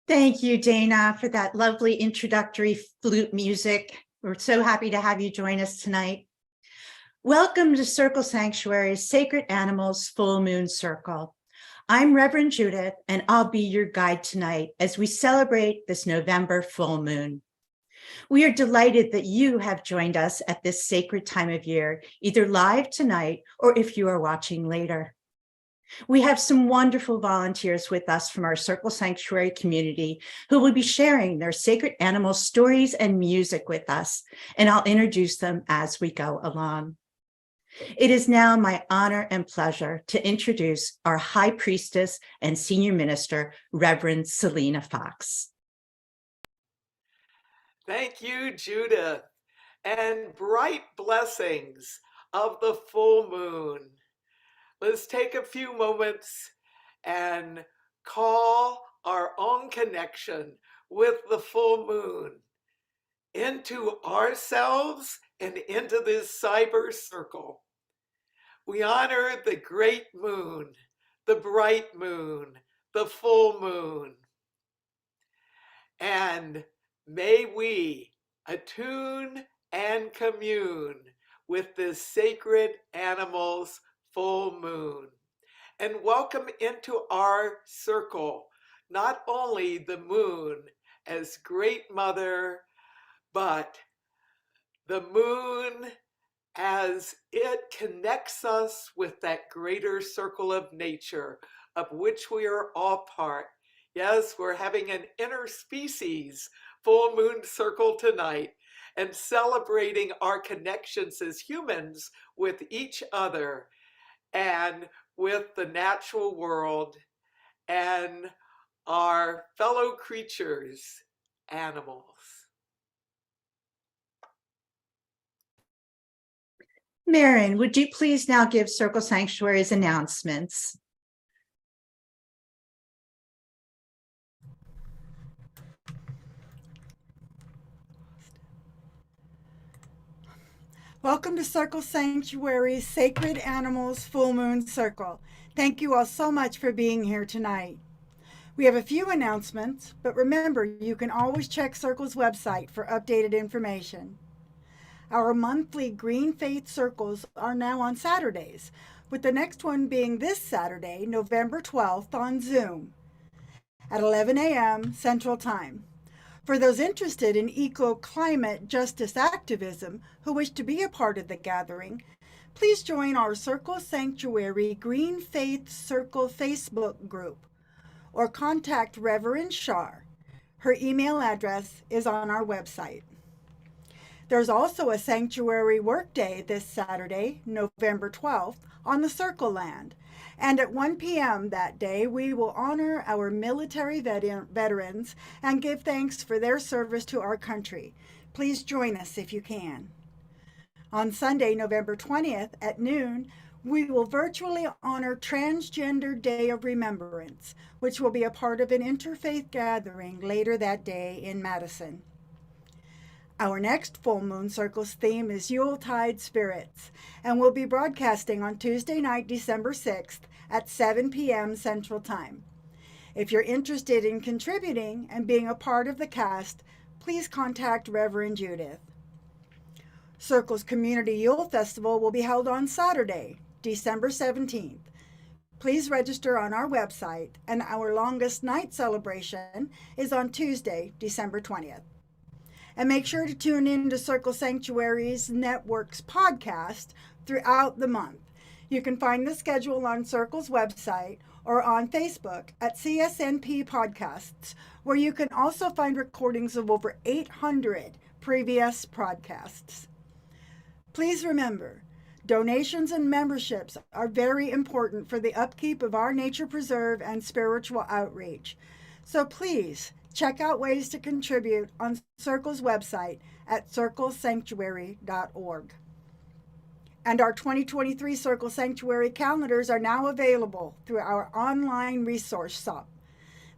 Thank you, Dana, for that lovely introductory flute music. We're so happy to have you join us tonight. Welcome to Circle Sanctuary's Sacred Animals Full Moon Circle. I'm Reverend Judith, and I'll be your guide tonight as we celebrate this November full moon. We are delighted that you have joined us at this sacred time of year, either live tonight or if you are watching later. We have some wonderful volunteers with us from our Circle Sanctuary community who will be sharing their sacred animal stories and music with us, and I'll introduce them as we go along. It is now my honor and pleasure to introduce our High Priestess and Senior Minister, Reverend Selena Fox. Thank you, Judith, and bright blessings of the full moon. Let's take a few moments and call our own connection with the full moon into ourselves and into this cyber circle. We honor the great moon, the bright moon, the full moon. And may we attune and commune with this sacred animal's full moon and welcome into our circle not only the moon as great mother, but the moon as it connects us with that greater circle of nature of which we are all part. Yes, we're having an interspecies full moon circle tonight and celebrating our connections as humans with each other and with the natural world and our fellow creatures, animals. Marin, would you please now give Circle Sanctuary's announcements? Welcome to Circle Sanctuary's Sacred Animals Full Moon Circle. Thank you all so much for being here tonight. We have a few announcements, but remember, you can always check Circle's website for updated information. Our monthly Green Faith Circles are now on Saturdays, with the next one being this Saturday, November 12th on Zoom at 11 a.m. Central Time. For those interested in eco-climate justice activism who wish to be a part of the gathering, please join our Circle Sanctuary Green Faith Circle Facebook group or contact Reverend Shar. Her email address is on our website. There's also a sanctuary workday this Saturday, November 12th, on the Circle Land. And at 1 p.m. that day, we will honor our military veterans and give thanks for their service to our country. Please join us if you can. On Sunday, November 20th at noon, we will virtually honor Transgender Day of Remembrance, which will be a part of an interfaith gathering later that day in Madison. Our next Full Moon Circle's theme is Yuletide Spirits, and we'll be broadcasting on Tuesday night, December 6th at 7 p.m. Central Time. If you're interested in contributing and being a part of the cast, please contact Reverend Judith. Circle's Community Yule Festival will be held on Saturday, December 17th. Please register on our website, and our longest night celebration is on Tuesday, December 20th. And make sure to tune in to Circle Sanctuary's Network's podcast throughout the month. You can find the schedule on Circle's website or on Facebook at CSNP Podcasts, where you can also find recordings of over 800 previous podcasts. Please remember, donations and memberships are very important for the upkeep of our nature preserve and spiritual outreach. So please, check out ways to contribute on Circle's website at circlesanctuary.org. And our 2023 Circle Sanctuary calendars are now available through our online resource shop.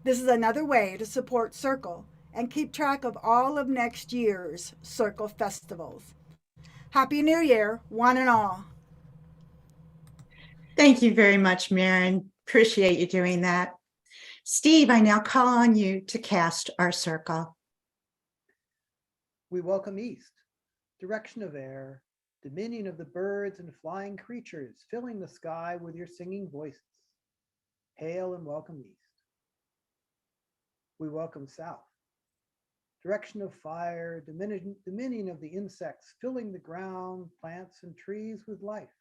This is another way to support Circle and keep track of all of next year's Circle festivals. Happy New Year, one and all. Thank you very much, Marin. Appreciate you doing that. Steve, I now call on you to cast our circle. We welcome east, direction of air, dominion of the birds and flying creatures, filling the sky with your singing voices. Hail and welcome east. We welcome south, direction of fire, dominion of the insects, filling the ground, plants, and trees with life.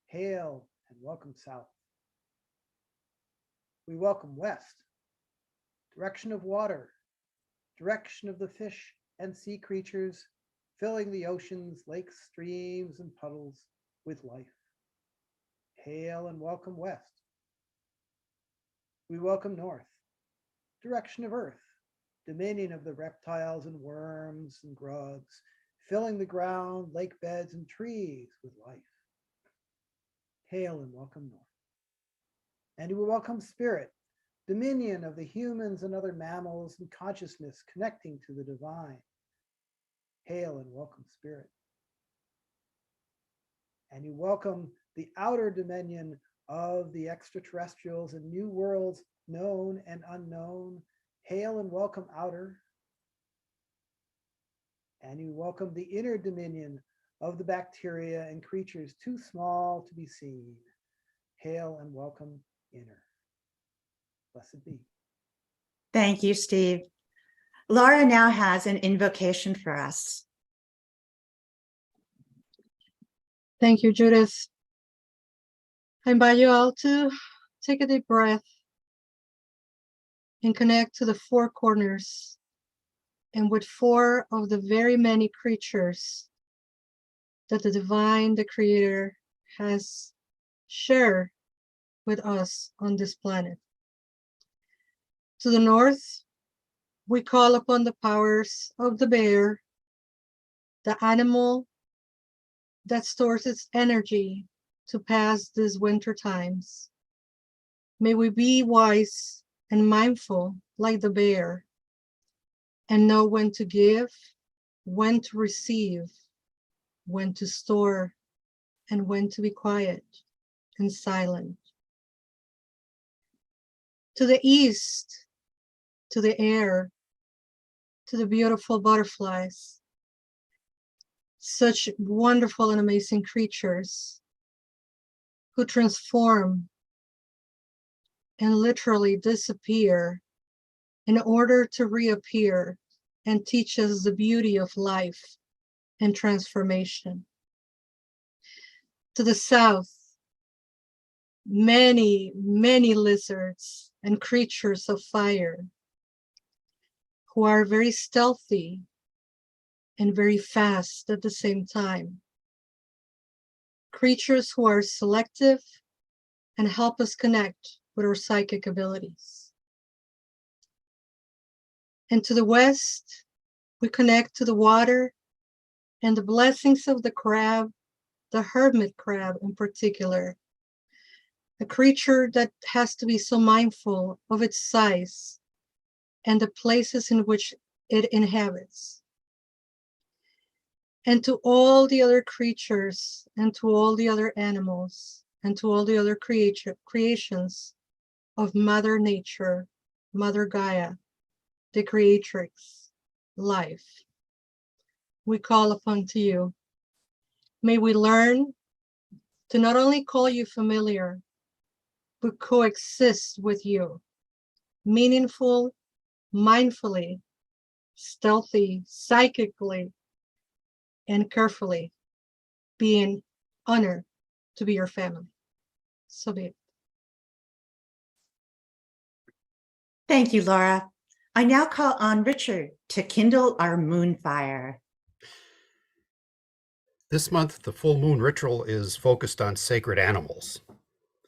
Hail and welcome south. We welcome west, direction of water, direction of the fish and sea creatures, filling the oceans, lakes, streams, and puddles with life. Hail and welcome west. We welcome north, direction of earth, dominion of the reptiles and worms and grubs, filling the ground, lake beds, and trees with life. Hail and welcome north. And we welcome spirit, dominion of the humans and other mammals and consciousness connecting to the divine. Hail and welcome spirit. And you welcome the outer dominion of the extraterrestrials and new worlds known and unknown. Hail and welcome outer. And you welcome the inner dominion of the bacteria and creatures too small to be seen. Hail and welcome inner. Blessed be. Thank you, Steve. Laura now has an invocation for us. Thank you, Judith. I invite you all to take a deep breath and connect to the four corners and with four of the very many creatures that the divine, the creator, has shared with us on this planet. To the north, we call upon the powers of the bear, the animal that stores its energy to pass these winter times. May we be wise and mindful like the bear and know when to give, when to receive, when to store, and when to be quiet and silent. To the east, to the air, to the beautiful butterflies, such wonderful and amazing creatures who transform and literally disappear in order to reappear and teach us the beauty of life and transformation. To the south, many, many lizards and creatures of fire who are very stealthy and very fast at the same time. Creatures who are selective and help us connect with our psychic abilities. And to the west, we connect to the water and the blessings of the crab, the hermit crab in particular, a creature that has to be so mindful of its size and the places in which it inhabits. And to all the other creatures and to all the other animals and to all the other creations of Mother Nature, Mother Gaia, the Creatrix, life, we call upon to you. May we learn to not only call you familiar, but coexist with you, meaningful, mindfully, stealthy, psychically, and carefully, being honored to be your family. So be it. Thank you, Laura. I now call on Richard to kindle our moon fire. This month, the full moon ritual is focused on sacred animals.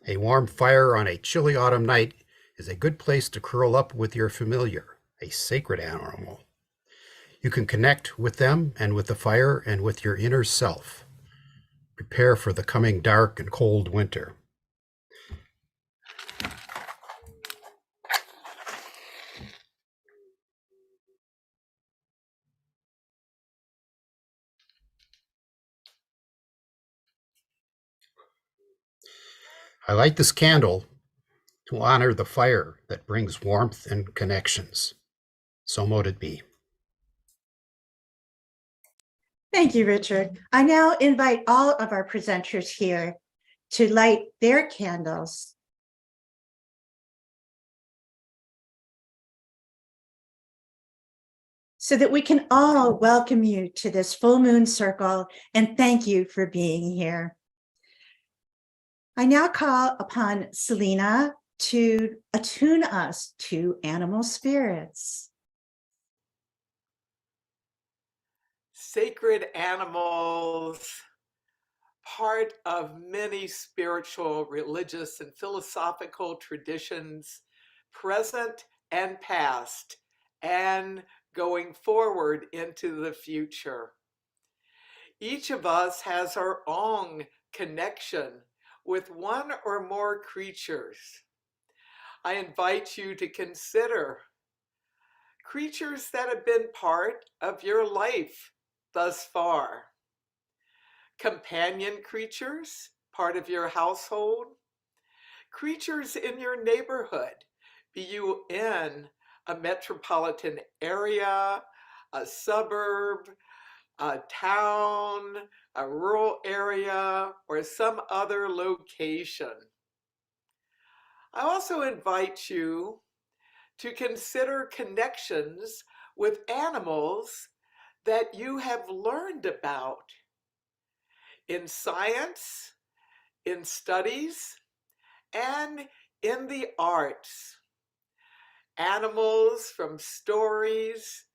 A warm fire on a chilly autumn night is a good place to curl up with your familiar, a sacred animal. You can connect with them and with the fire and with your inner self. Prepare for the coming dark and cold winter. I light this candle to honor the fire that brings warmth and connections. So mote it be. Thank you, Richard. I now invite all of our presenters here to light their candles. So that we can all welcome you to this full moon circle and thank you for being here. I now call upon Selena to attune us to animal spirits. Sacred animals, part of many spiritual, religious, and philosophical traditions, present and past, and going forward into the future. Each of us has our own connection with one or more creatures. I invite you to consider creatures that have been part of your life thus far. Companion creatures, part of your household. Creatures in your neighborhood, be you in a metropolitan area, a suburb, a town, a rural area, or some other location. I also invite you to consider connections with animals that you have learned about in science, in studies, and in the arts. Animals from stories,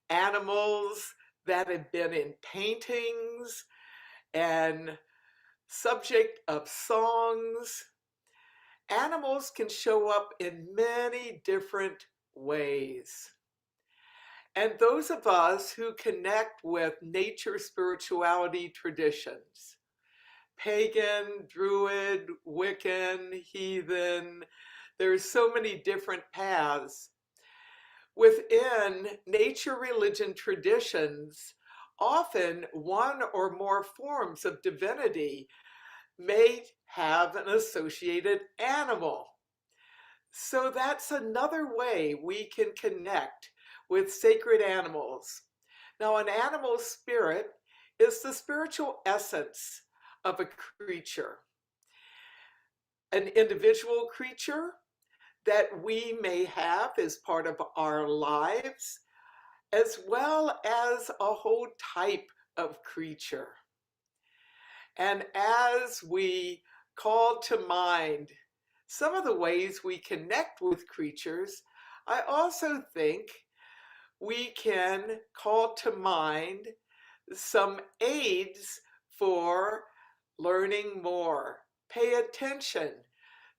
animals that have been in paintings and subject of songs. Animals can show up in many different ways. And those of us who connect with nature spirituality traditions, pagan, druid, Wiccan, heathen, there's so many different paths. Within nature religion traditions, often one or more forms of divinity may have an associated animal. So that's another way we can connect with sacred animals. Now, an animal spirit is the spiritual essence of a creature. An individual creature that we may have as part of our lives, as well as a whole type of creature. And as we call to mind some of the ways we connect with creatures, I also think we can call to mind some aids for learning more. Pay attention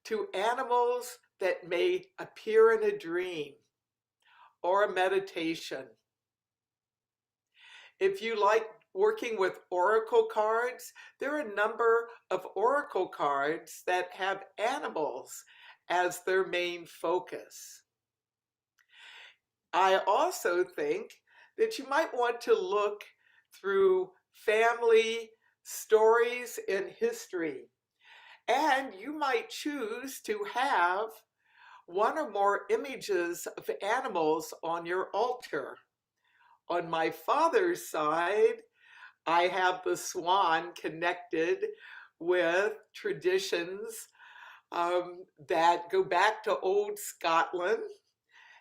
to animals that may appear in a dream or a meditation. If you like working with oracle cards, there are a number of oracle cards that have animals as their main focus. I also think that you might want to look through family stories in history, and you might choose to have one or more images of animals on your altar. On my father's side, I have the swan connected with traditions that go back to old Scotland.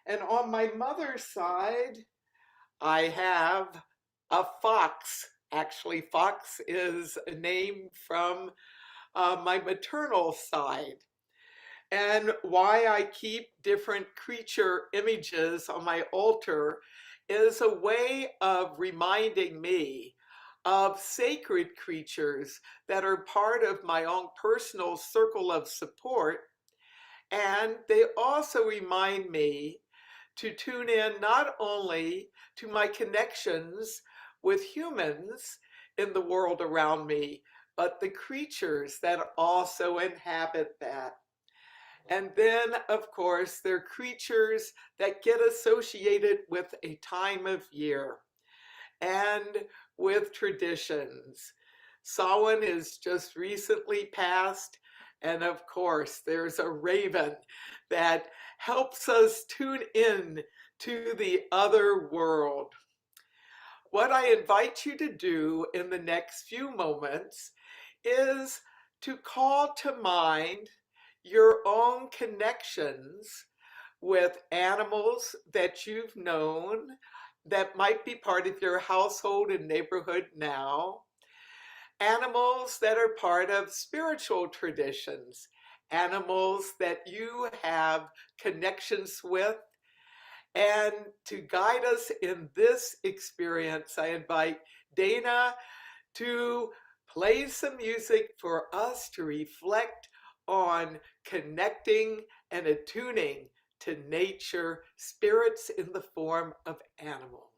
And on my mother's side, I have a fox. Actually, fox is a name from my maternal side. And why I keep different creature images on my altar is a way of reminding me of sacred creatures that are part of my own personal circle of support. And they also remind me to tune in not only to my connections with humans in the world around me, but the creatures that also inhabit that. And then, of course, there are creatures that get associated with a time of year and with traditions. Samhain is just recently passed, And of course, there's a raven that helps us tune in to the other world. What I invite you to do in the next few moments is to call to mind your own connections with animals that you've known that might be part of your household and neighborhood now, animals that are part of spiritual traditions, animals that you have connections with. And to guide us in this experience, I invite Dana to play some music for us to reflect on connecting and attuning to nature, spirits in the form of animals.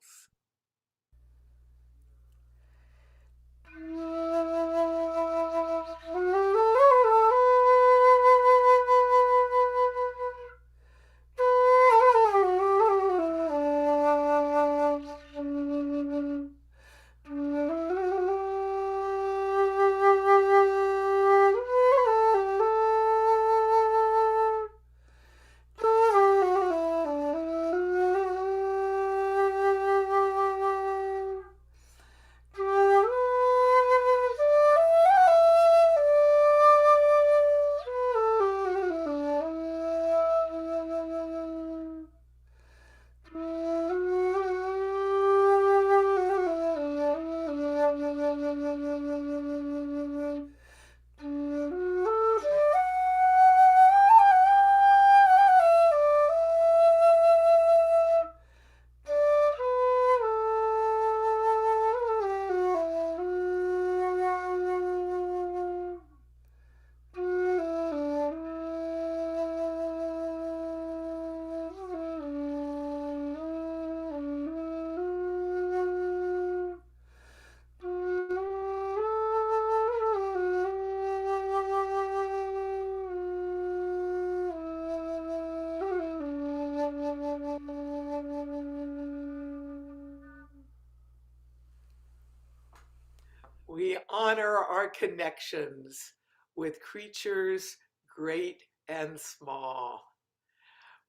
We honor our connections with creatures great and small.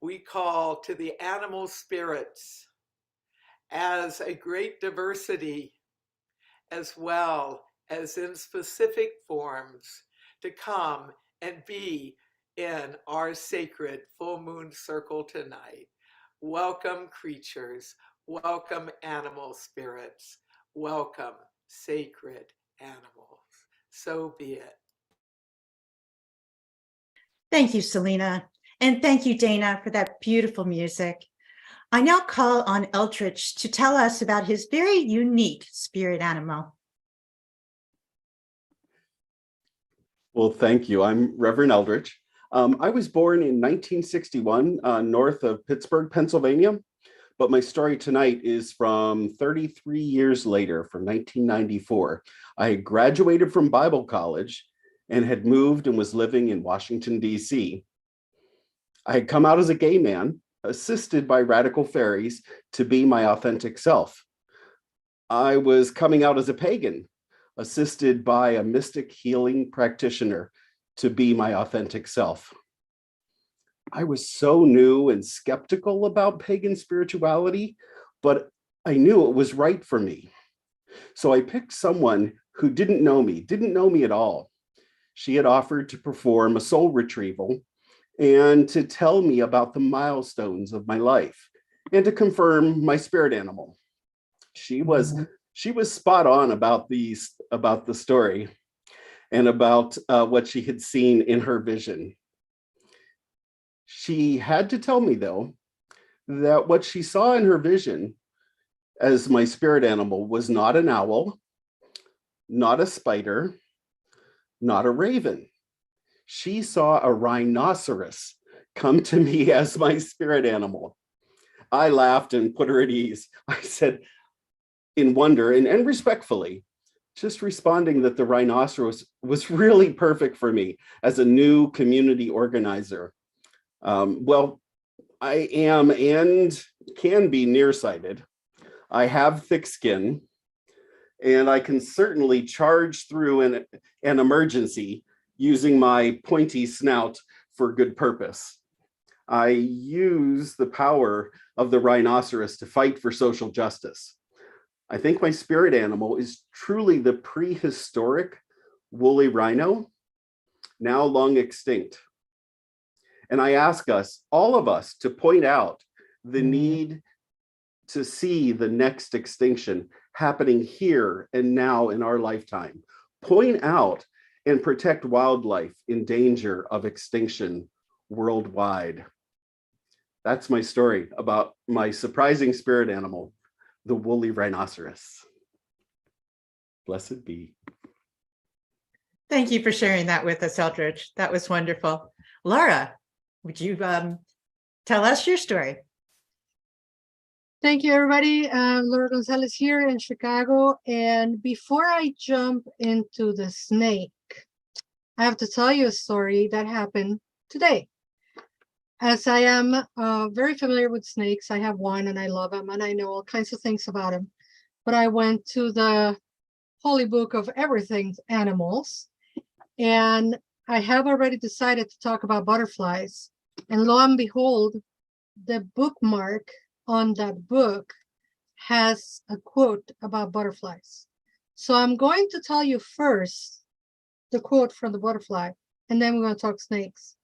We call to the animal spirits as a great diversity, as well as in specific forms, to come and be in our sacred full moon circle tonight. Welcome, creatures. Welcome, animal spirits. Welcome, sacred animals. So be it. Thank you, Selena. And thank you, Dana, for that beautiful music. I now call on Eldridge to tell us about his very unique spirit animal. Well, thank you. I'm Reverend Eldridge. I was born in 1961 north of Pittsburgh, Pennsylvania, but my story tonight is from 33 years later, from 1994. I had graduated from Bible college and had moved and was living in Washington, D.C. I had come out as a gay man, assisted by radical fairies to be my authentic self. I was coming out as a pagan, assisted by a mystic healing practitioner to be my authentic self. I was so new and skeptical about pagan spirituality, but I knew it was right for me. So I picked someone who didn't know me at all. She had offered to perform a soul retrieval and to tell me about the milestones of my life and to confirm my spirit animal. She was spot on about the story and about what she had seen in her vision. She had to tell me, though, that what she saw in her vision as my spirit animal was not an owl, not a spider, not a raven. She saw a rhinoceros come to me as my spirit animal. I laughed and put her at ease. I said, in wonder and respectfully, just responding that the rhinoceros was really perfect for me as a new community organizer. Well, I am and can be nearsighted. I have thick skin, and I can certainly charge through an emergency using my pointy snout for good purpose. I use the power of the rhinoceros to fight for social justice. I think my spirit animal is truly the prehistoric woolly rhino, now long extinct. And I ask us, all of us, to point out the need to see the next extinction happening here and now in our lifetime. Point out and protect wildlife in danger of extinction worldwide. That's my story about my surprising spirit animal, the woolly rhinoceros. Blessed be. Thank you for sharing that with us, Eldridge. That was wonderful. Laura, would you tell us your story? Thank you, everybody. Laura Gonzalez here in Chicago. And before I jump into the snake, I have to tell you a story that happened today. As I am very familiar with snakes, I have one and I love them and I know all kinds of things about them. But I went to the holy book of everything animals, and I have already decided to talk about butterflies. And lo and behold, the bookmark on that book has a quote about butterflies. So I'm going to tell you first the quote from the butterfly, and then we're going to talk snakes.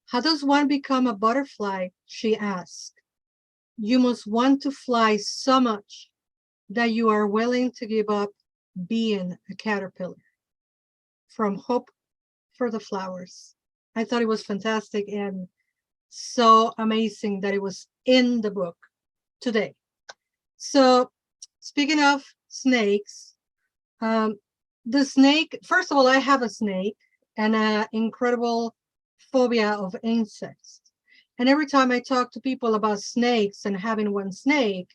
How does one become a butterfly? She asked. You must want to fly so much that you are willing to give up being a caterpillar. From Hope for the Flowers. I thought it was fantastic and so amazing that it was in the book today. So speaking of snakes, the snake, first of all, I have a snake and an incredible phobia of insects. And every time I talk to people about snakes and having one snake,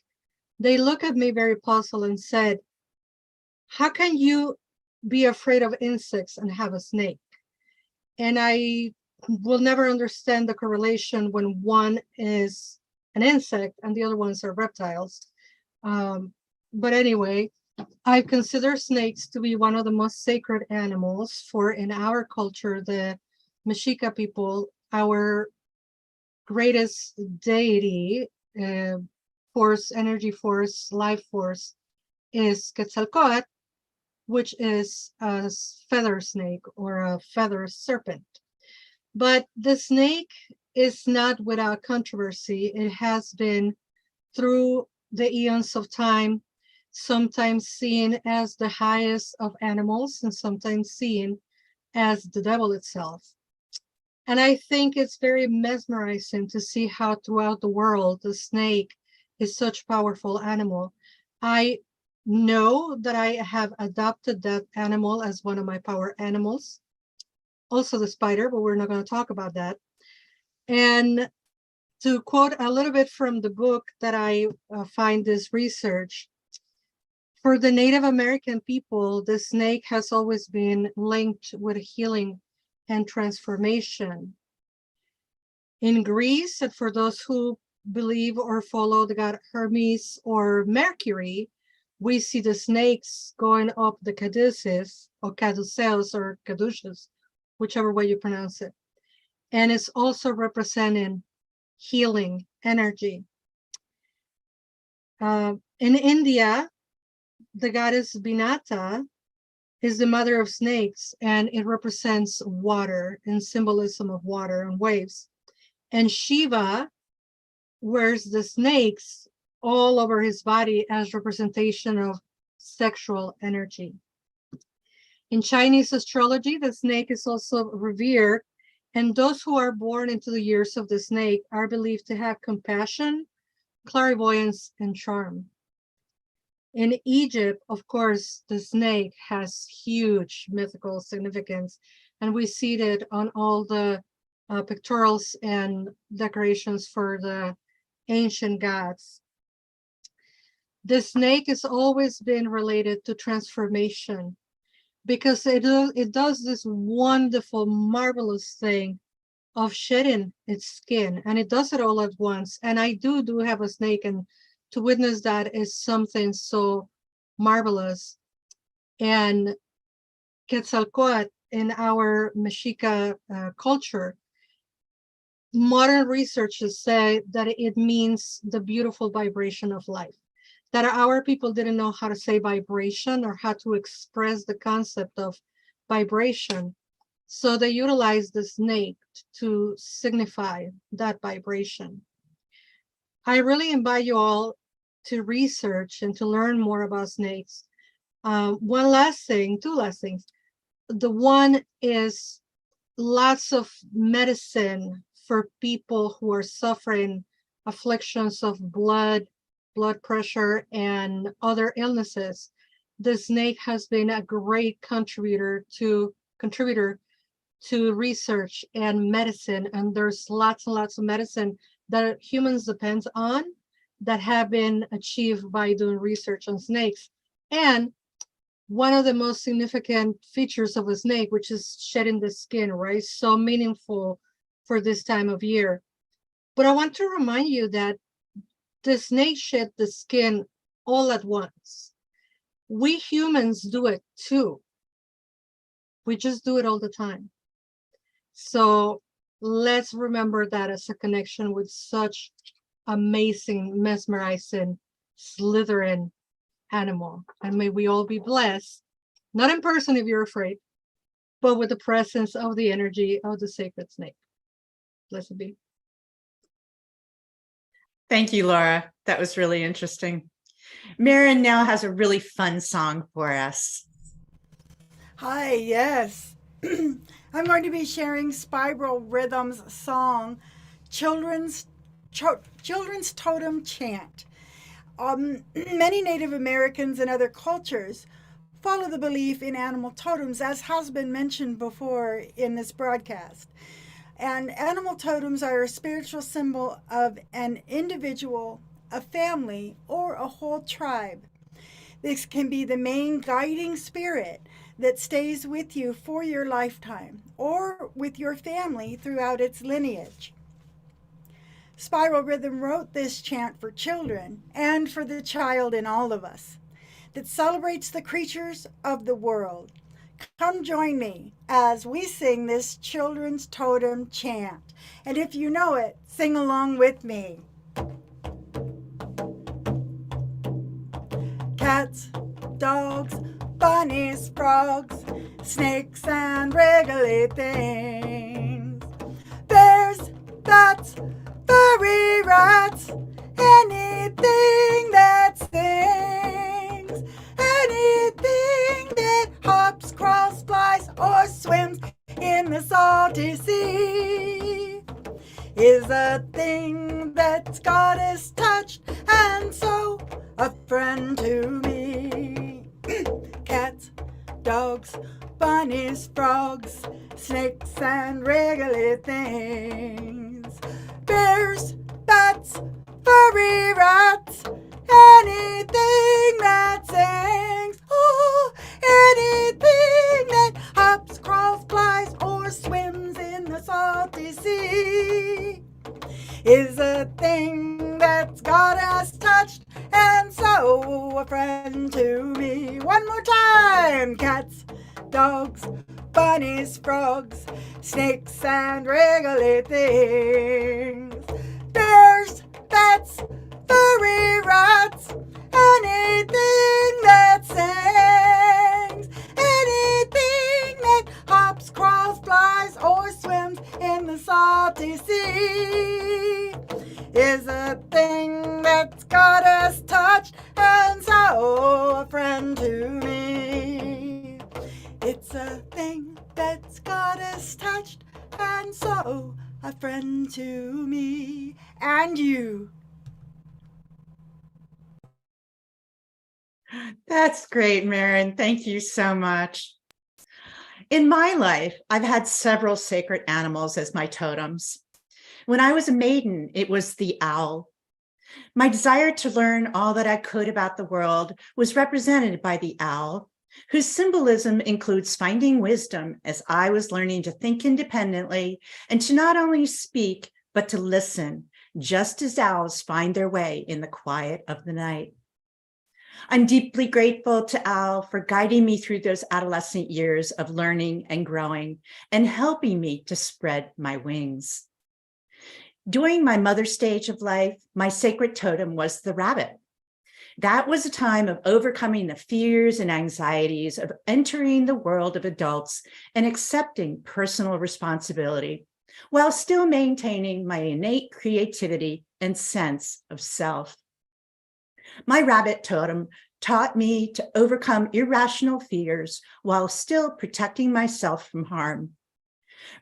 they look at me very puzzled and said, how can you be afraid of insects and have a snake? And I will never understand the correlation when one is an insect and the other ones are reptiles. But anyway, I consider snakes to be one of the most sacred animals, for in our culture, the Mexica people, our greatest deity, force, energy force, life force, is Quetzalcoatl, which is a feather snake or a feather serpent. But the snake is not without controversy. It has been through the eons of time, sometimes seen as the highest of animals and sometimes seen as the devil itself. And I think it's very mesmerizing to see how throughout the world the snake is such a powerful animal. I know that I have adopted that animal as one of my power animals. Also the spider, but we're not going to talk about that. And to quote a little bit from the book that I find this research, for the Native American people, the snake has always been linked with healing and transformation. In Greece, and for those who believe or follow the god Hermes or Mercury, we see the snakes going up the caduceus or caduceus or caduceus, whichever way you pronounce it. And it's also representing healing energy. In India, the goddess Binata is the mother of snakes, and it represents water and symbolism of water and waves. And Shiva wears the snakes all over his body as representation of sexual energy. In Chinese astrology, the snake is also revered, and those who are born into the years of the snake are believed to have compassion, clairvoyance, and charm. In Egypt, of course, the snake has huge mythical significance, and we see it on all the pictorials and decorations for the ancient gods. The snake has always been related to transformation because it does this wonderful, marvelous thing of shedding its skin, and it does it all at once. And I do have a snake, and to witness that is something so marvelous. And Quetzalcoatl in our Mexica culture, modern researchers say that it means the beautiful vibration of life. That our people didn't know how to say vibration or how to express the concept of vibration. So they utilized the snake to signify that vibration. I really invite you all to research and to learn more about snakes. One last thing, two last things. The one is lots of medicine for people who are suffering afflictions of blood pressure, and other illnesses. The snake has been a great contributor to research and medicine, and there's lots and lots of medicine that humans depend on that have been achieved by doing research on snakes. And one of the most significant features of a snake, which is shedding the skin, right? So meaningful for this time of year. But I want to remind you that the snake shed the skin all at once. We humans do it too. We just do it all the time. So let's remember that as a connection with such amazing, mesmerizing, slithering animal. And may we all be blessed, not in person if you're afraid, but with the presence of the energy of the sacred snake. Blessed be. Thank you, Laura. That was really interesting. Marin now has a really fun song for us. Hi, yes. I'm going to be sharing Spiral Rhythm's song, Children's Totem Chant. Many Native Americans and other cultures follow the belief in animal totems, as has been mentioned before in this broadcast. And animal totems are a spiritual symbol of an individual, a family, or a whole tribe. This can be the main guiding spirit that stays with you for your lifetime or with your family throughout its lineage. Spiral Rhythm wrote this chant for children and for the child in all of us that celebrates the creatures of the world. Come join me as we sing this children's totem chant. And if you know it, sing along with me. Cats, dogs, bunnies, frogs, snakes, and wriggly things. Bears, bats, furry rats, anything that sings, anything that hops, crawls, flies, or swims in the salty sea is a thing that's God has touched, and so a friend to me. Cats, dogs, bunnies, frogs, snakes, and wriggly things. Bears, bats, furry rats, anything that sings, oh, anything that hops, crawls, flies, or swims in the salty sea is a thing that's God has touched, and so a friend to me. One more time. Cats, dogs, bunnies, frogs, snakes, and wriggly things. Bears, bats, furry rats, anything that sings, anything that hops, crawls, flies, or swims in the salty sea is a thing that God has touched, and so a friend to me. It's a thing that God has touched, and so a friend to me and you. That's great, Marin. Thank you so much. In my life, I've had several sacred animals as my totems. When I was a maiden, it was the owl. My desire to learn all that I could about the world was represented by the owl, whose symbolism includes finding wisdom as I was learning to think independently and to not only speak, but to listen, just as owls find their way in the quiet of the night. I'm deeply grateful to Al for guiding me through those adolescent years of learning and growing and helping me to spread my wings. During my mother stage of life, my sacred totem was the rabbit. That was a time of overcoming the fears and anxieties of entering the world of adults and accepting personal responsibility while still maintaining my innate creativity and sense of self. My rabbit totem taught me to overcome irrational fears while still protecting myself from harm.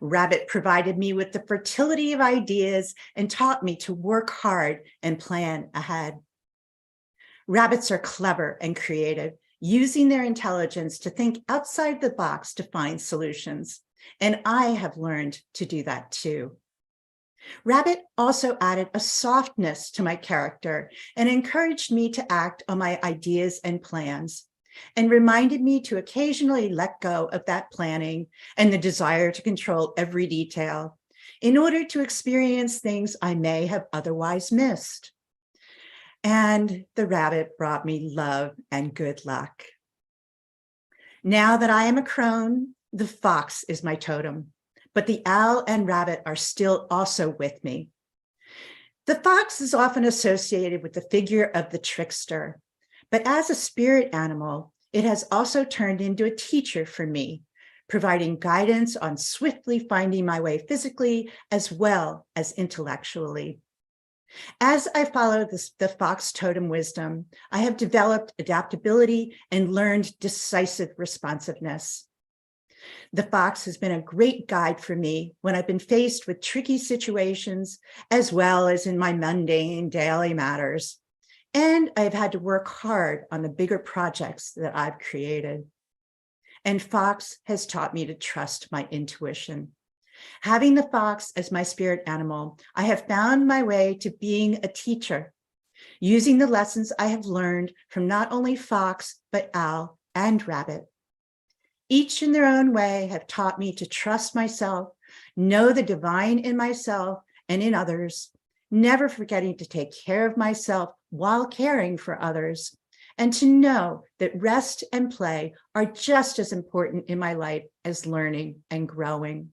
Rabbit provided me with the fertility of ideas and taught me to work hard and plan ahead. Rabbits are clever and creative, using their intelligence to think outside the box to find solutions. And I have learned to do that too. Rabbit also added a softness to my character and encouraged me to act on my ideas and plans, and reminded me to occasionally let go of that planning and the desire to control every detail in order to experience things I may have otherwise missed. And the rabbit brought me love and good luck. Now that I am a crone, the fox is my totem, but the owl and rabbit are still also with me. The fox is often associated with the figure of the trickster, but as a spirit animal, it has also turned into a teacher for me, providing guidance on swiftly finding my way physically as well as intellectually. As I follow the fox totem wisdom, I have developed adaptability and learned decisive responsiveness. The fox has been a great guide for me when I've been faced with tricky situations, as well as in my mundane daily matters. And I've had to work hard on the bigger projects that I've created. And fox has taught me to trust my intuition. Having the fox as my spirit animal, I have found my way to being a teacher, using the lessons I have learned from not only fox, but owl and rabbit. Each in their own way have taught me to trust myself, know the divine in myself and in others, never forgetting to take care of myself while caring for others, and to know that rest and play are just as important in my life as learning and growing.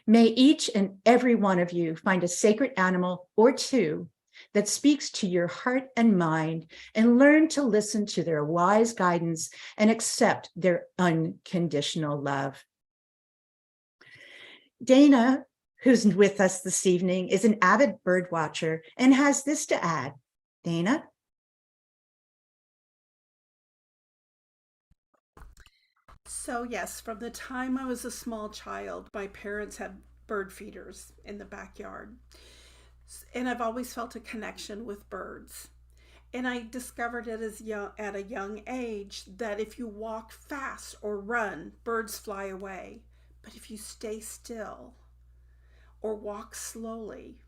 May each and every one of you find a sacred animal or two that speaks to your heart and mind, and learn to listen to their wise guidance and accept their unconditional love. Dana, who's with us this evening, is an avid bird watcher and has this to add. Dana? So yes, from the time I was a small child, my parents had bird feeders in the backyard. And I've always felt a connection with birds. And I discovered it at a young age that if you walk fast or run, birds fly away. But if you stay still or walk slowly,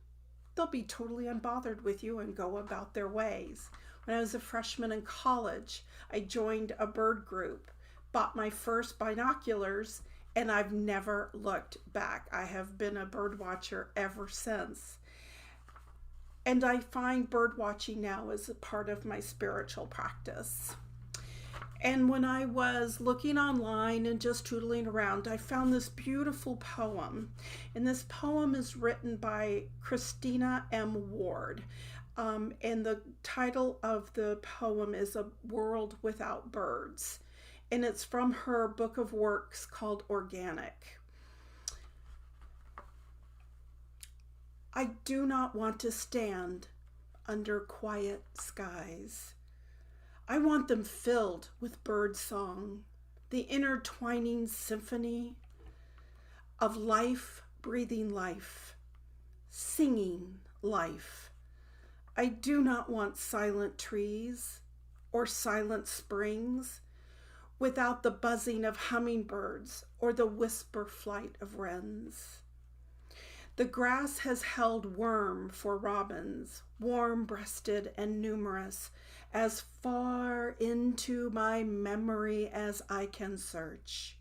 they'll be totally unbothered with you and go about their ways. When I was a freshman in college, I joined a bird group, bought my first binoculars, and I've never looked back. I have been a bird watcher ever since. And I find bird watching now as a part of my spiritual practice. And when I was looking online and just tootling around, I found this beautiful poem. And this poem is written by Christina M. Ward. And the title of the poem is A World Without Birds. And it's from her book of works called Organic. I do not want to stand under quiet skies. I want them filled with bird song, the intertwining symphony of life breathing life, singing life. I do not want silent trees or silent springs without the buzzing of hummingbirds or the whisper flight of wrens. The grass has held worm for robins, warm-breasted and numerous, as far into my memory as I can search.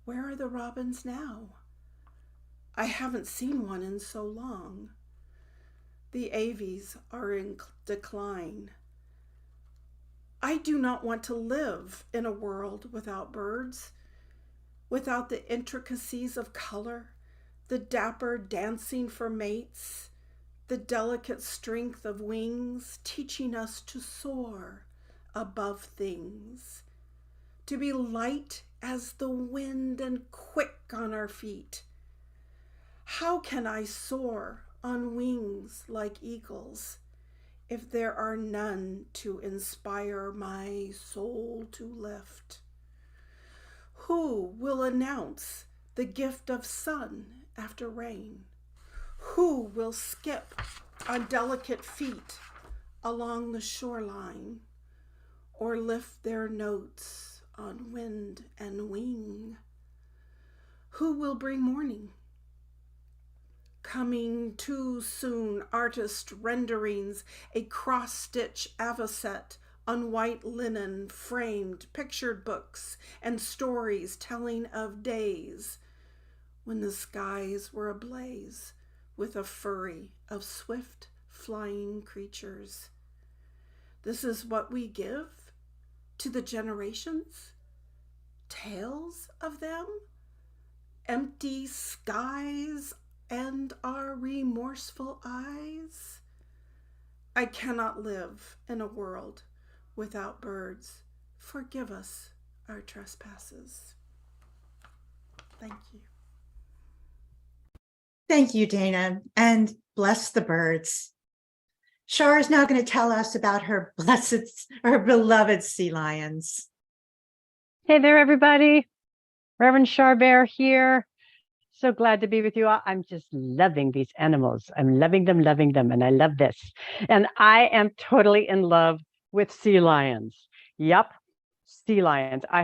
Where are the robins now? I haven't seen one in so long. The avies are in decline. I do not want to live in a world without birds, without the intricacies of color, the dapper dancing for mates, the delicate strength of wings teaching us to soar above things, to be light as the wind and quick on our feet. How can I soar on wings like eagles if there are none to inspire my soul to lift? Who will announce the gift of sun after rain? Who will skip on delicate feet along the shoreline, or lift their notes on wind and wing? Who will bring morning? Coming too soon, artist renderings, a cross-stitch avocet on white linen, framed pictured books and stories telling of days when the skies were ablaze with a flurry of swift flying creatures. This is what we give to the generations? Tales of them? Empty skies and our remorseful eyes? I cannot live in a world without birds. Forgive us our trespasses. Thank you. Thank you, Dana, and bless the birds. Shar is now going to tell us about her beloved sea lions. Hey there, everybody. Reverend Charbert here. So glad to be with you all. I'm just loving these animals. I'm loving them, and I love this. And I am totally in love with sea lions. Yup, sea lions. I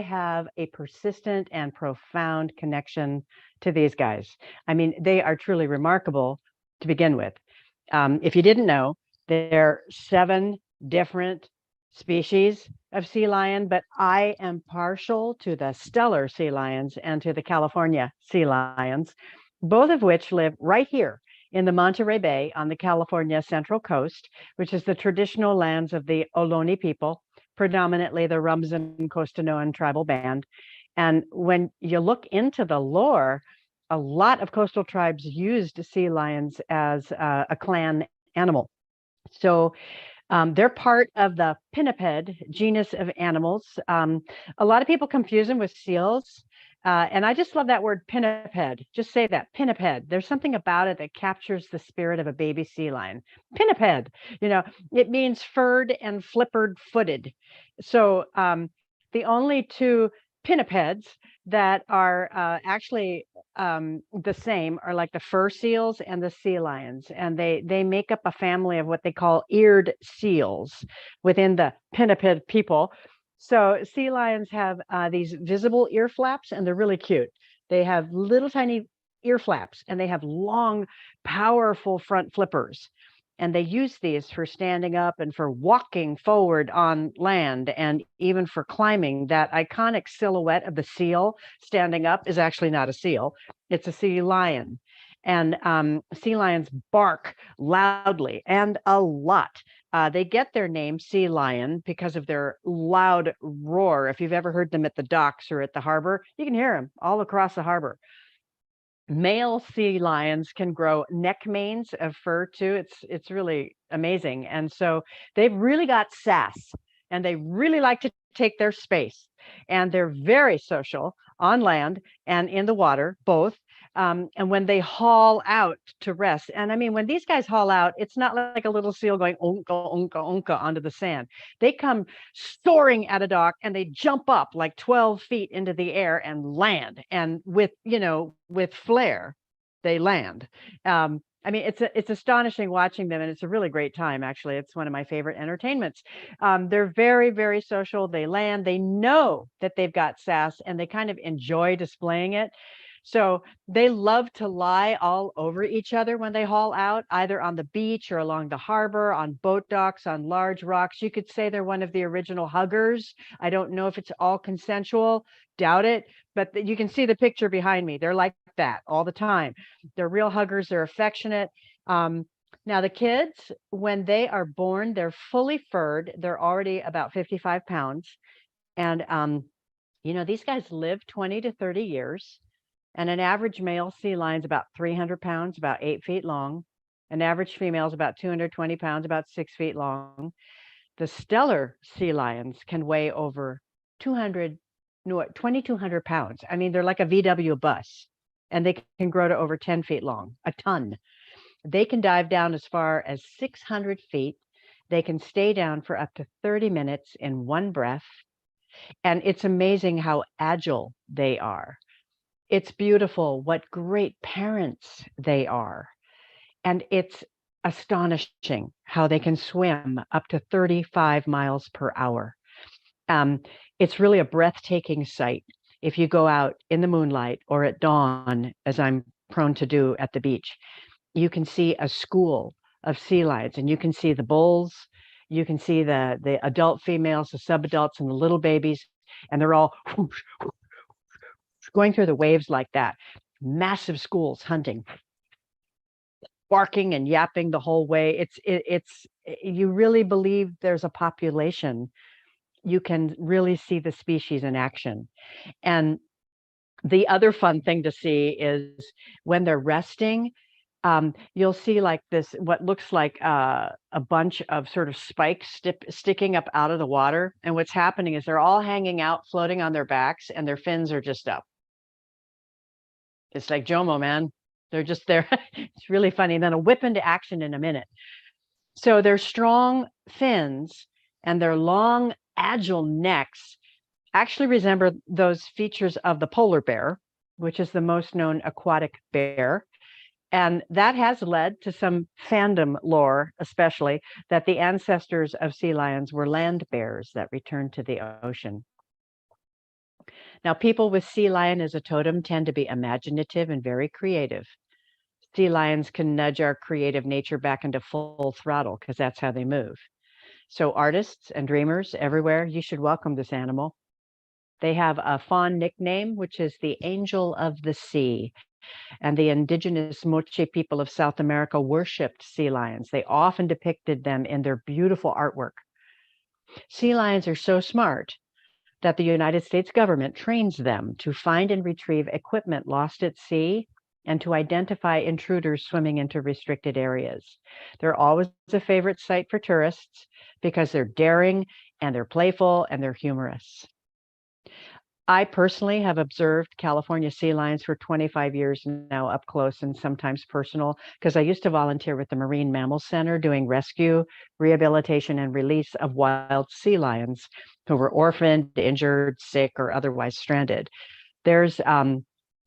have a persistent and profound connection to these guys. I mean, they are truly remarkable to begin with. If you didn't know, there are 7 different species of sea lion, but I am partial to the Stellar sea lions and to the California sea lions, both of which live right here in the Monterey Bay on the California Central Coast, which is the traditional lands of the Ohlone people, predominantly the Rumsen Costanoan tribal band. And when you look into the lore, a lot of coastal tribes used sea lions as a clan animal. So they're part of the pinniped genus of animals. A lot of people confuse them with seals. And I just love that word pinniped. Just say that, pinniped. There's something about it that captures the spirit of a baby sea lion. Pinniped, it means furred and flippered footed. So the only 2 pinnipeds that are actually the same are like the fur seals and the sea lions, and they make up a family of what they call eared seals within the pinniped people. So sea lions have these visible ear flaps, and they're really cute. They have little tiny ear flaps, and they have long, powerful front flippers. And they use these for standing up and for walking forward on land, and even for climbing. That iconic silhouette of the seal standing up is actually not a seal. It's a sea lion. And sea lions bark loudly and a lot. They get their name sea lion because of their loud roar. If you've ever heard them at the docks or at the harbor, you can hear them all across the harbor. Male sea lions can grow neck manes of fur too. It's really amazing. And so they've really got sass, and they really like to take their space. And they're very social on land and in the water, both. And when they haul out to rest, and I mean, when these guys haul out, it's not like a little seal going onka, onka, onka onto the sand. They come soaring at a dock, and they jump up like 12 feet into the air and land. And with flair, they land. I mean, it's astonishing watching them, and it's a really great time. Actually, it's one of my favorite entertainments. They're very, very social. They land. They know that they've got sass, and they kind of enjoy displaying it. So they love to lie all over each other when they haul out, either on the beach or along the harbor, on boat docks, on large rocks. You could say they're one of the original huggers. I don't know if it's all consensual, doubt it, but you can see the picture behind me. They're like that all the time. They're real huggers. They're affectionate. Now, the kids, when they are born, they're fully furred. They're already about 55 pounds. And, these guys live 20 to 30 years. And an average male sea lion's about 300 pounds, about 8 feet long. An average female is about 220 pounds, about 6 feet long. The stellar sea lions can weigh over 2,200 pounds. I mean, they're like a VW bus, and they can grow to over 10 feet long, a ton. They can dive down as far as 600 feet. They can stay down for up to 30 minutes in one breath. And it's amazing how agile they are. It's beautiful what great parents they are. And it's astonishing how they can swim up to 35 miles per hour. It's really a breathtaking sight if you go out in the moonlight or at dawn, as I'm prone to do at the beach. You can see a school of sea lions, and you can see the bulls, you can see the adult females, the subadults, and the little babies, and they're all whoosh, whoosh, going through the waves like that. Massive schools hunting, barking and yapping the whole way. It's you really believe there's a population. You can really see the species in action. And the other fun thing to see is when they're resting, you'll see like this, what looks like a bunch of sort of spikes sticking up out of the water. And what's happening is they're all hanging out, floating on their backs, and their fins are just up. It's like Jomo, man. They're just there. It's really funny. And then a whip into action in a minute. So their strong fins and their long, agile necks actually resemble those features of the polar bear, which is the most known aquatic bear. And that has led to some fandom lore, especially, that the ancestors of sea lions were land bears that returned to the ocean. Now, people with sea lion as a totem tend to be imaginative and very creative. Sea lions can nudge our creative nature back into full throttle because that's how they move. So artists and dreamers everywhere, you should welcome this animal. They have a fond nickname, which is the angel of the sea. And the indigenous Moche people of South America worshipped sea lions. They often depicted them in their beautiful artwork. Sea lions are so smart that the United States government trains them to find and retrieve equipment lost at sea and to identify intruders swimming into restricted areas. They're always a favorite sight for tourists because they're daring and they're playful and they're humorous. I personally have observed California sea lions for 25 years now, up close and sometimes personal, because I used to volunteer with the Marine Mammal Center doing rescue, rehabilitation, and release of wild sea lions who were orphaned, injured, sick, or otherwise stranded. There's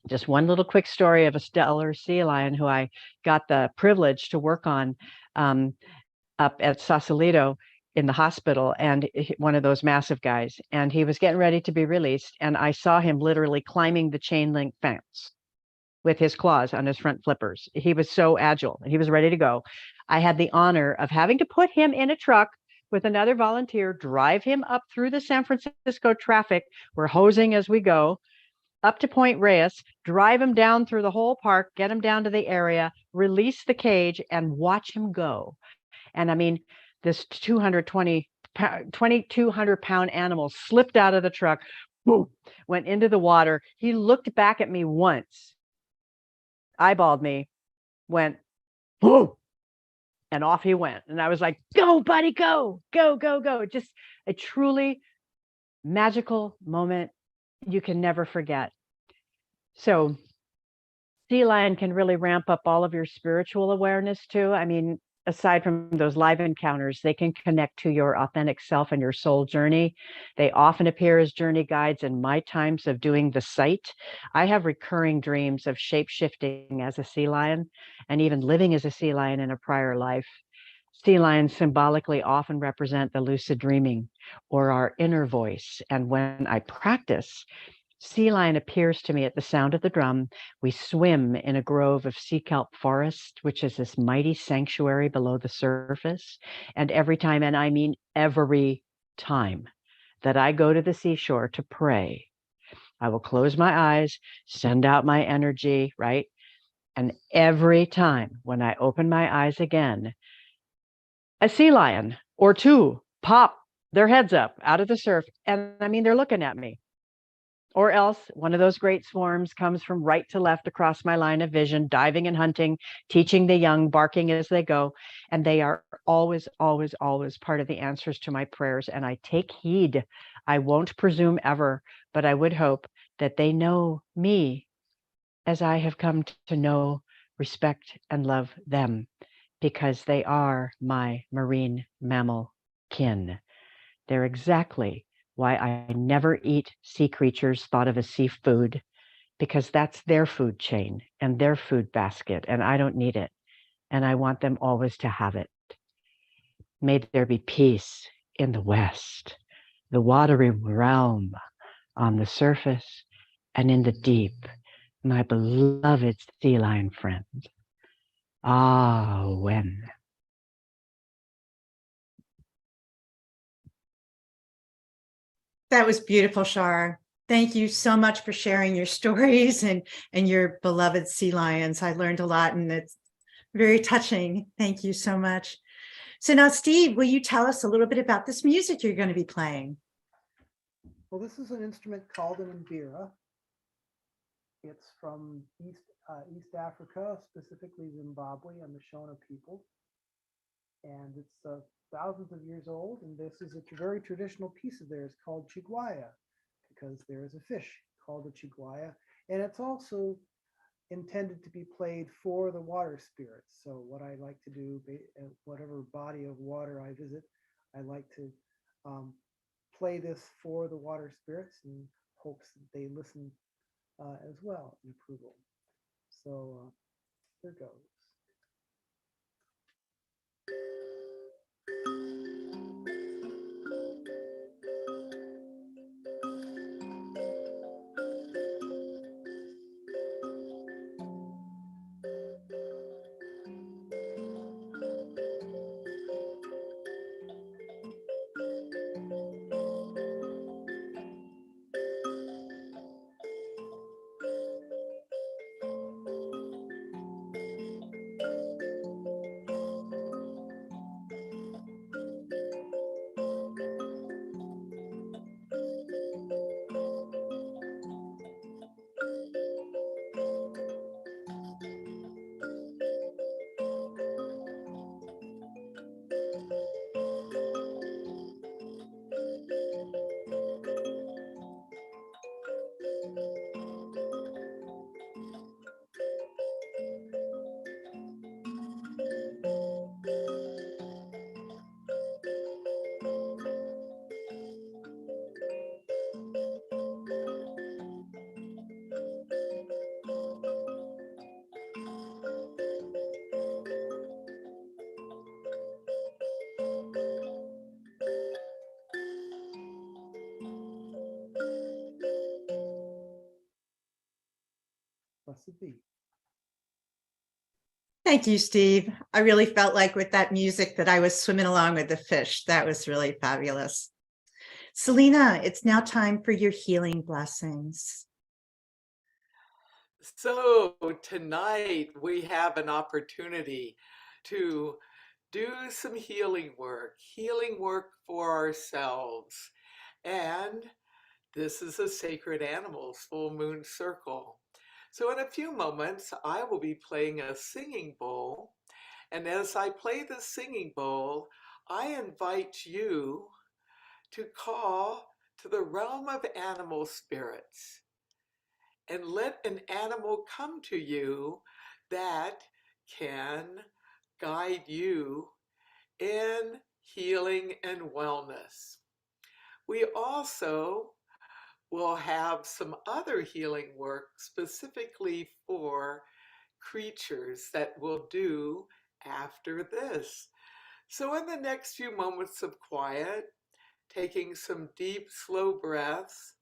just one little quick story of a stellar sea lion who I got the privilege to work on up at Sausalito in the hospital, and one of those massive guys, and he was getting ready to be released, and I saw him literally climbing the chain link fence with his claws on his front flippers. He was so agile. He was ready to go. I had the honor of having to put him in a truck with another volunteer, drive him up through the San Francisco traffic. We're hosing as we go up to Point Reyes, drive him down through the whole park, get him down to the area, release the cage, and watch him go. And I mean, this 2,200 pound animal slipped out of the truck, boom, went into the water. He looked back at me once, eyeballed me, went, boom, and off he went. And I was like, go, buddy, go, go, go, go. Just a truly magical moment you can never forget. So sea lion can really ramp up all of your spiritual awareness too. I mean, aside from those live encounters, they can connect to your authentic self and your soul journey. They often appear as journey guides in my times of doing the sight. I have recurring dreams of shape-shifting as a sea lion and even living as a sea lion in a prior life. Sea lions symbolically often represent the lucid dreaming or our inner voice. And when I practice, sea lion appears to me at the sound of the drum. We swim in a grove of sea kelp forest, which is this mighty sanctuary below the surface. And every time, and I mean every time, that I go to the seashore to pray, I will close my eyes, send out my energy, right? And every time when I open my eyes again, a sea lion or two pop their heads up out of the surf. And I mean, they're looking at me. Or else one of those great swarms comes from right to left across my line of vision, diving and hunting, teaching the young, barking as they go. And they are always, always, always part of the answers to my prayers. And I take heed. I won't presume ever, but I would hope that they know me as I have come to know, respect, and love them, because they are my marine mammal kin. They're exactly why I never eat sea creatures thought of as seafood, because that's their food chain and their food basket, and I don't need it. And I want them always to have it. May there be peace in the West, the watery realm, on the surface and in the deep, my beloved sea lion friend. Ah, when. That was beautiful, Shar. Thank you so much for sharing your stories and your beloved sea lions. I learned a lot and it's very touching. Thank you so much. So now, Steve, will you tell us a little bit about this music you're going to be playing? Well, this is an instrument called an mbira. It's from East Africa, specifically Zimbabwe and the Shona people. And it's thousands of years old. And this is a very traditional piece of theirs called chiguaya, because there is a fish called a chiguaya. And it's also intended to be played for the water spirits. So what I like to do, whatever body of water I visit, I like to play this for the water spirits in hopes that they listen as well in approval. So here goes. Blessed be. Thank you, Steve. I really felt like with that music that I was swimming along with the fish. That was really fabulous. Selena, it's now time for your healing blessings. So tonight we have an opportunity to do some healing work for ourselves. And this is a Sacred Animals Full Moon Circle. So in a few moments, I will be playing a singing bowl. And as I play the singing bowl, I invite you to call to the realm of animal spirits and let an animal come to you that can guide you in healing and wellness. We also will have some other healing work specifically for creatures that we'll do after this. So in the next few moments of quiet, taking some deep, slow breaths,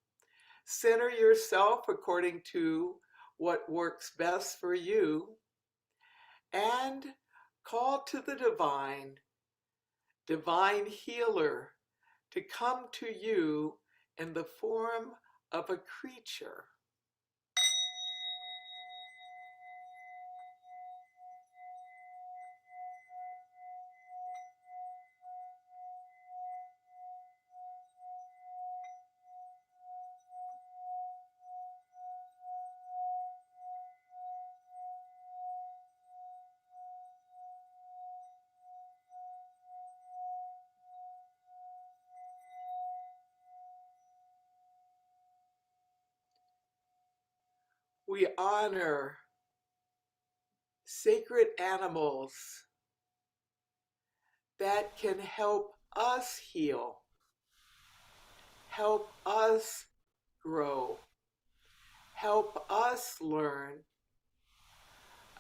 center yourself according to what works best for you, and call to the divine healer, to come to you in the form of a creature. we honor sacred animals that can help us heal, help us grow, help us learn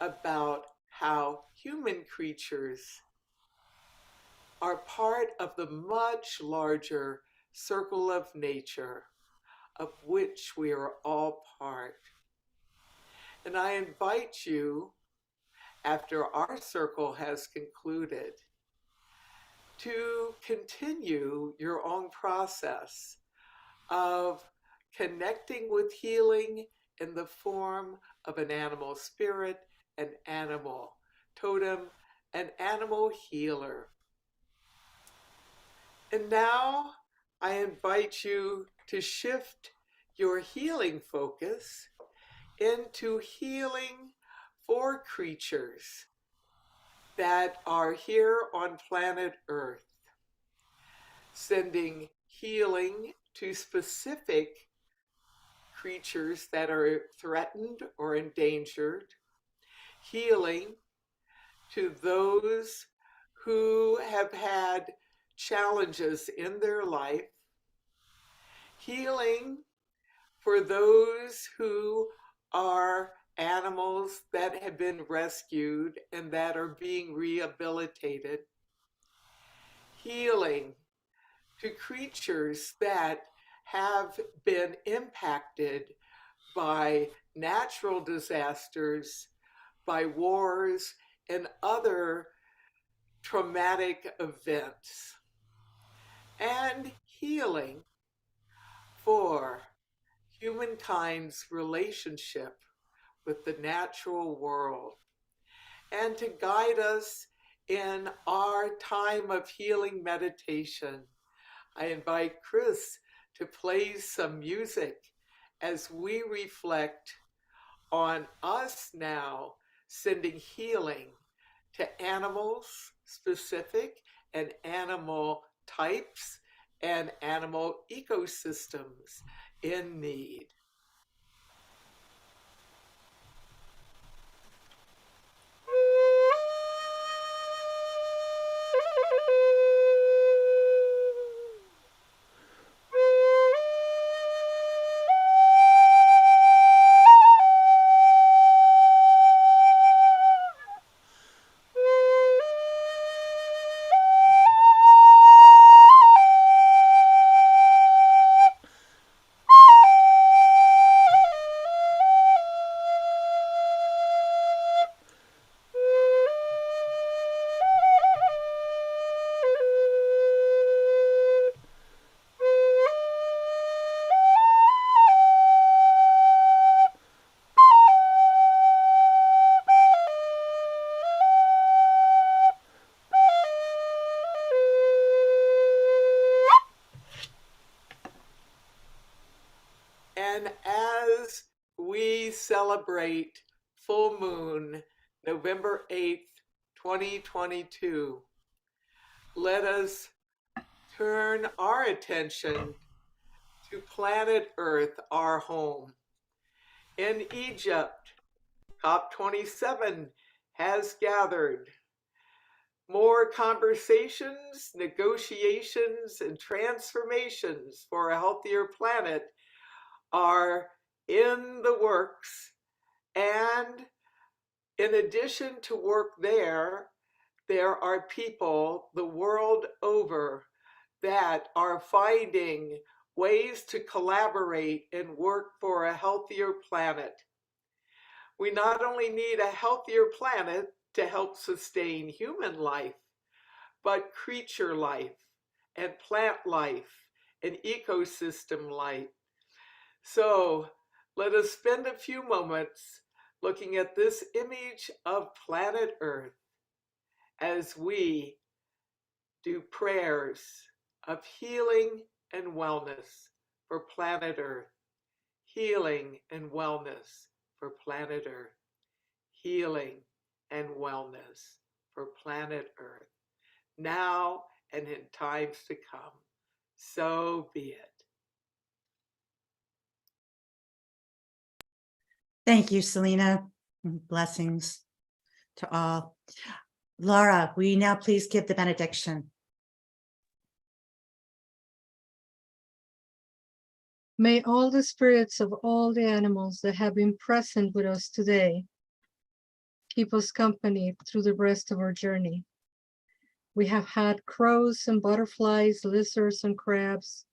about how human creatures are part of the much larger circle of nature of which we are all part. And I invite you, after our circle has concluded, to continue your own process of connecting with healing in the form of an animal spirit, an animal totem, an animal healer. And now I invite you to shift your healing focus into healing for creatures that are here on planet Earth, sending healing to specific creatures that are threatened or endangered, healing to those who have had challenges in their life, healing for those who are animals that have been rescued and that are being rehabilitated, healing to creatures that have been impacted by natural disasters, by wars, and other traumatic events, and healing for humankind's relationship with the natural world, and to guide us in our time of healing meditation. I invite Chris to play some music as we reflect on us now sending healing to animals specific and animal types and animal ecosystems in need. And as we celebrate full moon, November 8th, 2022, let us turn our attention to planet Earth, our home. In Egypt, COP27 has gathered. More conversations, negotiations, and transformations for a healthier planet are in the works. And in addition to work there are people the world over that are finding ways to collaborate and work for a healthier planet. We not only need a healthier planet to help sustain human life, but creature life and plant life and ecosystem life. So let us spend a few moments looking at this image of planet Earth as we do prayers of healing and wellness for planet Earth. Healing and wellness for planet Earth. Healing and wellness for planet Earth, now and in times to come. So be it. Thank you, Selena. Blessings to all. Laura, will you now please give the benediction? May all the spirits of all the animals that have been present with us today keep us company through the rest of our journey. We have had crows and butterflies, lizards and crabs,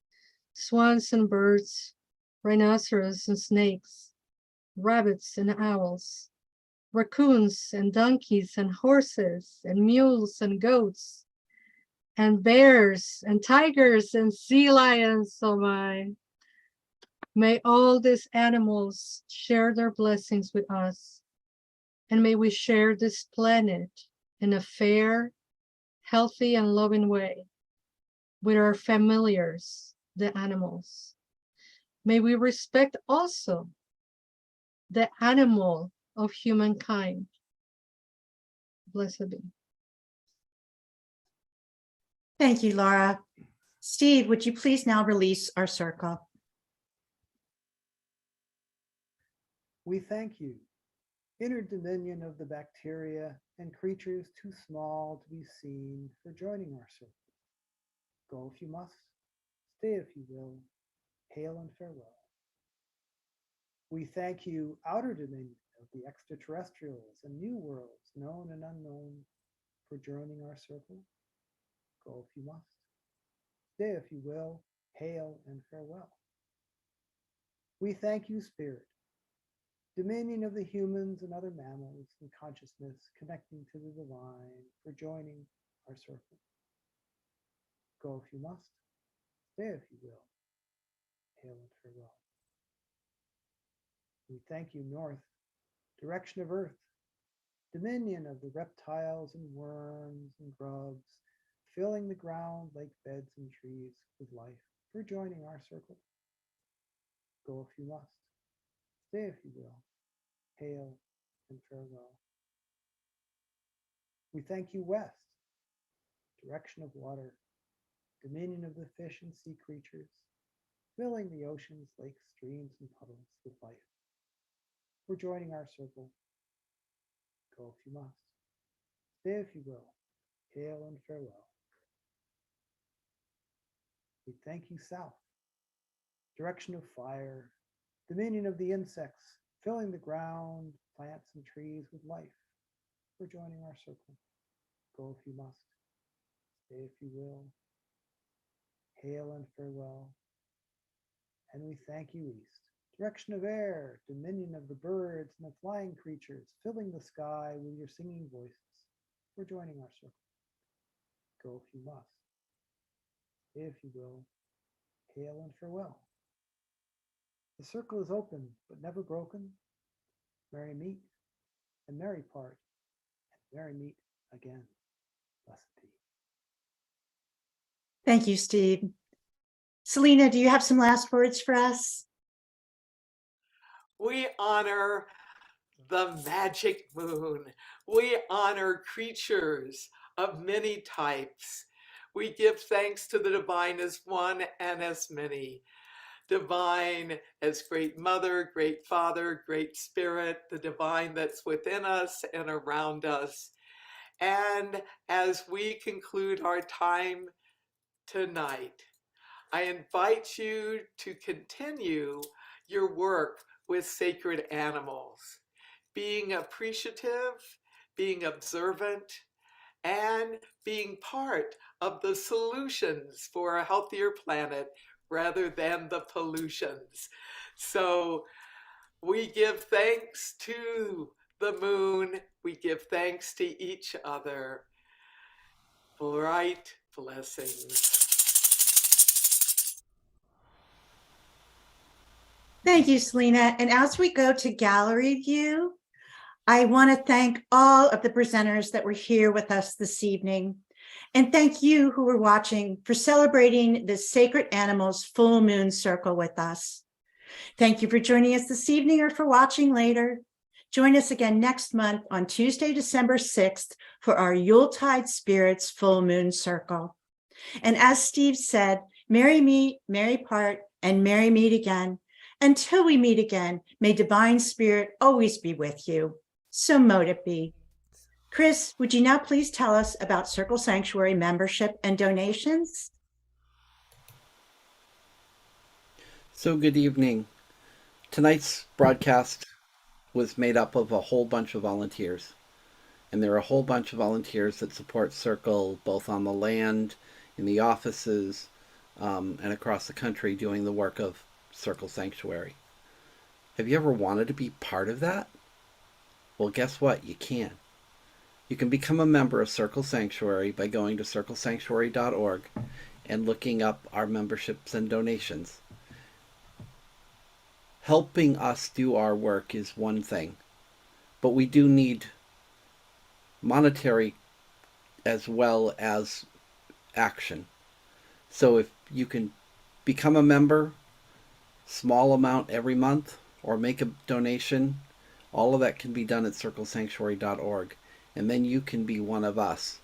swans and birds, rhinoceros and snakes, rabbits and owls, raccoons and donkeys and horses and mules and goats, and bears and tigers and sea lions. Oh my. May all these animals share their blessings with us, and may we share this planet in a fair, healthy, and loving way with our familiars, the animals. May we respect also the animal of humankind. Blessed be. Thank you, Laura. Steve, would you please now release our circle? We thank you, inner dominion of the bacteria and creatures too small to be seen, for joining our circle. Go if you must, stay if you will, hail and farewell. We thank you, outer dominion of the extraterrestrials and new worlds, known and unknown, for joining our circle. Go if you must, stay if you will, hail and farewell. We thank you, Spirit, dominion of the humans and other mammals and consciousness connecting to the divine, for joining our circle. Go if you must, stay if you will, hail and farewell. We thank you, North, direction of Earth, dominion of the reptiles and worms and grubs, filling the ground like beds and trees with life, for joining our circle. Go if you must, stay if you will, hail and farewell. We thank you, West, direction of water, dominion of the fish and sea creatures, filling the oceans, lakes, streams, and puddles with life, for joining our circle. Go if you must, stay if you will, hail and farewell. We thank you, South, direction of fire, dominion of the insects, filling the ground, plants, and trees with life, for joining our circle. Go if you must, stay if you will, hail and farewell. And we thank you, East, direction of air, dominion of the birds and the flying creatures, filling the sky with your singing voices, for joining our circle. Go if you must, stay if you will, hail and farewell. The circle is open, but never broken. Merry meet and merry part, and merry meet again. Blessed be. Thank you, Steve. Selena, do you have some last words for us? We honor the magic moon. We honor creatures of many types. We give thanks to the divine as one and as many. Divine as great mother, great father, great spirit, the divine that's within us and around us. And as we conclude our time tonight, I invite you to continue your work with sacred animals, being appreciative, being observant, and being part of the solutions for a healthier planet rather than the pollutions. So we give thanks to the moon. We give thanks to each other. Bright blessings. Thank you, Selena. And as we go to gallery view, I want to thank all of the presenters that were here with us this evening. And thank you who were watching for celebrating the Sacred Animals Full Moon Circle with us. Thank you for joining us this evening or for watching later. Join us again next month on Tuesday, December 6th for our Yuletide Spirits Full Moon Circle. And as Steve said, merry meet, merry part, and merry meet again. Until we meet again, may divine spirit always be with you. So mote it be. Chris, would you now please tell us about Circle Sanctuary membership and donations? So good evening. Tonight's broadcast was made up of a whole bunch of volunteers. And there are a whole bunch of volunteers that support Circle both on the land, in the offices, and across the country doing the work of Circle Sanctuary. Have you ever wanted to be part of that? Well, guess what? You can. You can become a member of Circle Sanctuary by going to circlesanctuary.org and looking up our memberships and donations. Helping us do our work is one thing, but we do need monetary as well as action. So if you can become a member, small amount every month, or make a donation, all of that can be done at circlesanctuary.org. And then you can be one of us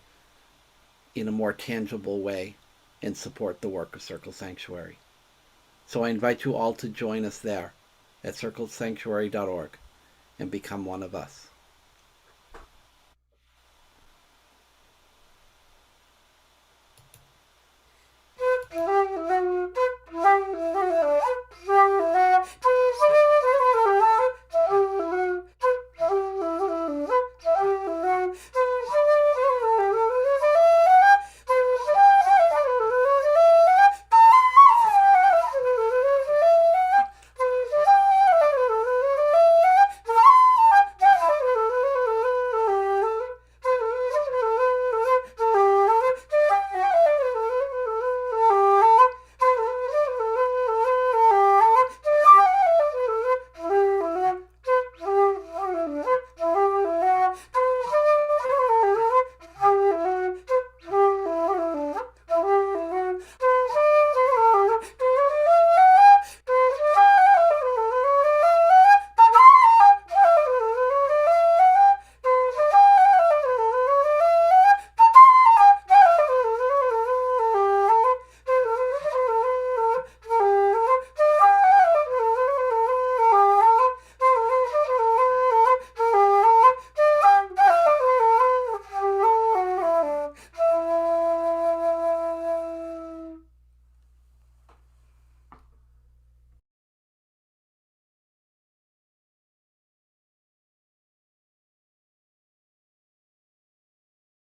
in a more tangible way and support the work of Circle Sanctuary. So I invite you all to join us there at circlesanctuary.org and become one of us.